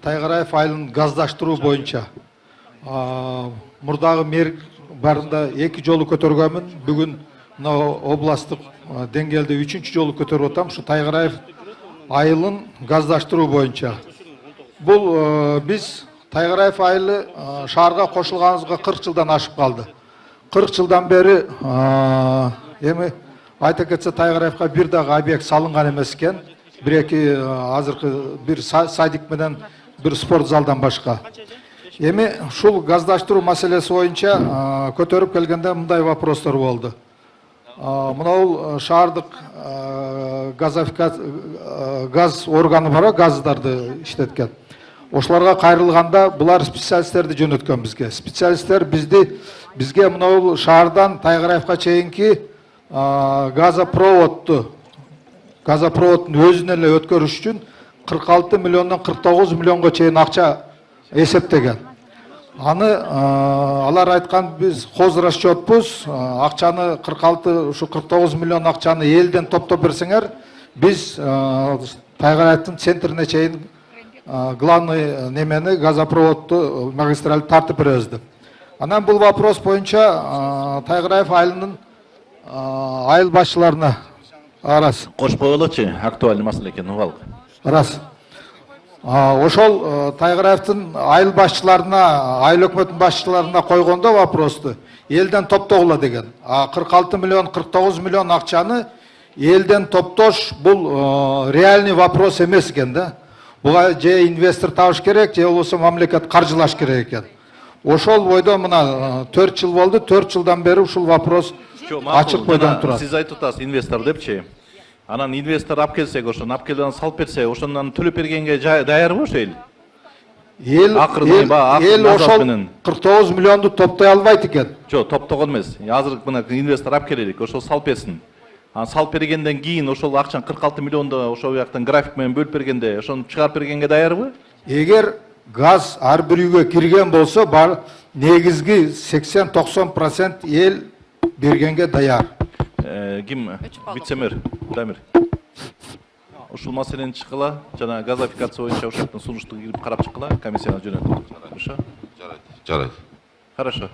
Тайгараев айылын газдаштыруу боюнча мурдагы мэр барында 2 жолу көтөргөнмүн. Бүгүн областык деңгээлде 3-чү жолу көтөрүп атам. Ушу Тайгараев айылын газдаштыруу боюнча. Бул биз Тайгараев айылы шаарга кошулганыбызга 40 жылдан ашып калды. 40 жылдан бери эми айта кетсе Тайгараевка бир дагы объект салынган эмес экен. Бир-эки азыркы бир садик менен бир спорт залдан башка. Эми ушул газдаштыруу маселеси боюнча көтөрүп келгенде мындай вопростор болду. Мынау шаардык газ органы бар, газдарды иштеткен. Ошолорго кайрылганда булар специалисттерди жөнөткөн бизге. Специалисттер бизге мынау шаардан Тайгараевка чейинки газопроводдун өзүнө эле өткөрүш үчүн 46 миллиондон 49 миллионго чейин акча эсептеген. Аны алар айткан биз хоз расчетпуз, акчаны 46 ушу 49 миллион акчаны элден топтоп берсеңер, биз Тайгараевдин центрине чейин главный немени газопроводду магистраль тартып беребиз деп. Анан бул вопрос боюнча Тайгараев айылынын айыл башчыларына арас. Кошпой болочу, актуальный маселе экен, убал. Рас. Ошол Тайгараевдин айыл башчыларына, айыл өкмөтүнүн башчыларына койгондо вопросту элден топтогула деген. 46 миллион, 49 миллион акчаны элден топтош бул реальный вопрос эмес экен да. Буга же инвестор табыш керек, же болбосо мамлекет каржылаш керек экен. Ошол бойдо мына 4 жыл болду, 4 жылдан бери ушул вопрос ачык бойдон турат. Сиз айтып атасыз инвестор депчи. Анан инвестор алып келсек, ошону алып келген салып берсе, ошондон төлөп бергенге даярбы ошо эл? Эл ошол 49 миллионду топтой албайт экен. Жок, топтогон эмес. Азыр мына инвестор алып келелик, ошол салып берсин. Анан салып бергенден кийин ошол акчаны 46 миллионду ошол жактан график менен бөлүп бергенде, ошону чыгарып бергенге даярбы? Эгер газ ар бир үйгө кирген болсо, бар негизги 80-90% эл бергенге даяр. Ким? Вице-мэр Дамир. Ушул маселени чыккыла, жана газификация боюнча ошол жактан сунушту кирип карап чыккыла, комиссияга жөнөтүп. Хорошо? Жарайт. Хорошо.